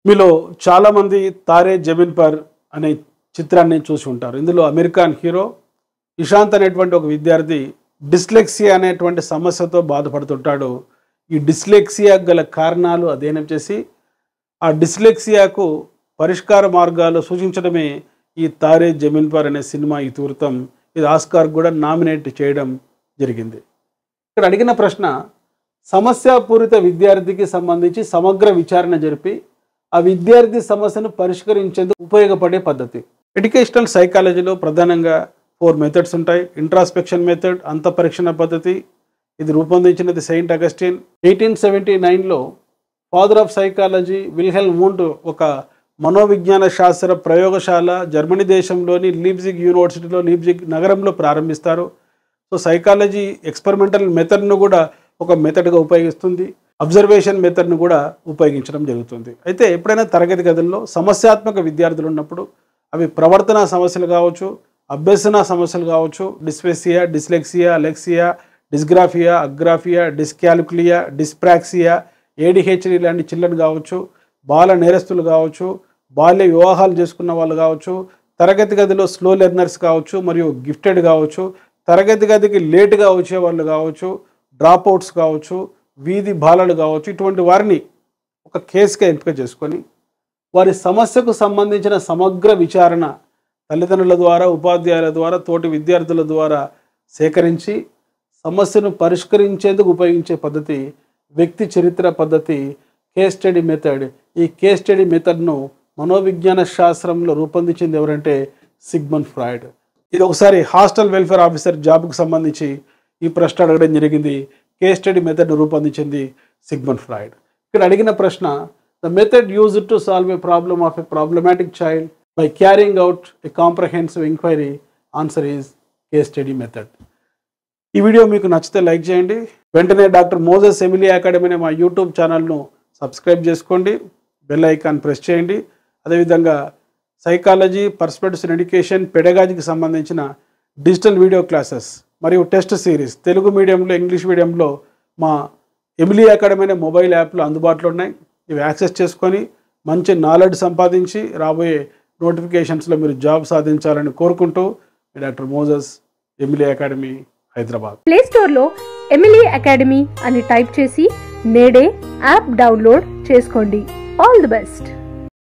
మీలో చాలామంది తారే జమీన్ పర్ అనే చిత్రాన్ని చూసి ఉంటారు. ఇందులో అమెరికన్ హీరో ఇషాంత్ అనేటువంటి ఒక విద్యార్థి డిస్లెక్సియా అనేటువంటి సమస్యతో బాధపడుతుంటాడు. ఈ డిస్లెక్సియా గల కారణాలు అధ్యయనం చేసి ఆ డిస్లెక్సియాకు పరిష్కార మార్గాలు సూచించడమే ఈ తారే జమీన్ పర్ అనే సినిమా ఇతివృత్తం. ఇది ఆస్కార్ కూడా నామినేట్ చేయడం జరిగింది. ఇక్కడ అడిగిన ప్రశ్న, సమస్యాపూరిత విద్యార్థికి సంబంధించి సమగ్ర విచారణ జరిపి ఆ విద్యార్థి సమస్యను పరిష్కరించేందుకు ఉపయోగపడే పద్ధతి. ఎడ్యుకేషనల్ సైకాలజీలో ప్రధానంగా 4 మెథడ్స్ ఉంటాయి. ఇంట్రాస్పెక్షన్ మెథడ్, అంతఃపరీక్షణ పద్ధతి. ఇది రూపొందించినది సెయింట్ అగస్టిన్. 1879లో father of psychology Wilhelm Wundt ఒక మనోవిజ్ఞాన శాస్త్ర ప్రయోగశాల జర్మనీ దేశంలోని లీప్జిగ్ యూనివర్సిటీలో లీప్జిగ్ నగరంలో ప్రారంభిస్తారు. సో సైకాలజీ ఎక్స్పెరిమెంటల్ మెథడ్ను కూడా ఒక మెథడ్గా ఉపయోగిస్తుంది. అబ్జర్వేషన్ మెథడ్ను కూడా ఉపయోగించడం జరుగుతుంది. అయితే ఎప్పుడైనా తరగతి గదుల్లో సమస్యాత్మక విద్యార్థులు ఉన్నప్పుడు అవి ప్రవర్తన సమస్యలు కావచ్చు, అభ్యసన సమస్యలు కావచ్చు, డిస్పెసియా, dyslexia, alexia, dysgraphia, agraphia, డిస్క్యాలిక్యులియా, డిస్ప్రాక్సియా, ADHD లాంటి చిల్డ్రన్ కావచ్చు, బాల నేరస్తులు కావచ్చు, బాల్య వివాహాలు చేసుకున్న వాళ్ళు కావచ్చు, తరగతి గదిలో స్లో లెర్నర్స్ కావచ్చు మరియు గిఫ్టెడ్ కావచ్చు, తరగతి గదికి లేటుగా వచ్చే వాళ్ళు కావచ్చు, డ్రాప్అవుట్స్ కావచ్చు, వీధి బాలలు కావచ్చు, ఇటువంటి వారిని ఒక కేసుగా ఎంపిక చేసుకొని వారి సమస్యకు సంబంధించిన సమగ్ర విచారణ తల్లిదండ్రుల ద్వారా, ఉపాధ్యాయుల ద్వారా, తోటి విద్యార్థుల ద్వారా సేకరించి సమస్యను పరిష్కరించేందుకు ఉపయోగించే పద్ధతి వ్యక్తి చరిత్ర పద్ధతి, కేస్ స్టడీ మెథడ్. ఈ కేస్ స్టడీ మెథడ్ను మనోవిజ్ఞాన శాస్త్రంలో రూపొందించింది ఎవరంటే సిగ్మండ్ ఫ్రాయిడ్. ఇది ఒకసారి హాస్టల్ వెల్ఫేర్ ఆఫీసర్ జాబ్కు సంబంధించి ఈ ప్రశ్న అడగడం జరిగింది. కేస్ స్టడీ మెథడ్ను రూపొందించింది సిగ్మండ్ ఫ్రాయిడ్. ఇక్కడ అడిగిన ప్రశ్న, the method used to solve A problem of a problematic child by carrying out A comprehensive enquiry. Answer is case study method. ఈ వీడియో మీకు నచ్చితే లైక్ చేయండి. వెంటనే డాక్టర్ మోజెస్ ఎమిలీ అకాడమీ అనే మా యూట్యూబ్ ఛానల్ను సబ్స్క్రైబ్ చేసుకోండి. బెల్ ఐకాన్ ప్రెస్ చేయండి. అదేవిధంగా సైకాలజీ, పర్స్పెక్టివ్స్ ఇన్ ఎడ్యుకేషన్, పెడగాజీకి సంబంధించిన డిజిటల్ వీడియో క్లాసెస్ మరియు టెస్ట్ సిరీస్ తెలుగు మీడియంలో, ఇంగ్లీష్ మీడియంలో మా ఎమిలీ అకాడమీ అనే మొబైల్ యాప్లు అందుబాటులో ఉన్నాయి. ఇవి యాక్సెస్ చేసుకొని మంచి నాలెడ్జ్ సంపాదించి రాబోయే నోటిఫికేషన్స్లో మీరు జాబ్ సాధించాలని కోరుకుంటూ doctor Moses Emily academy, Hyderabad. Play స్టోర్లో ఎమిలీ అకాడమీ అని టైప్ చేసి నేడే యాప్ డౌన్లోడ్ చేసుకోండి. All the best.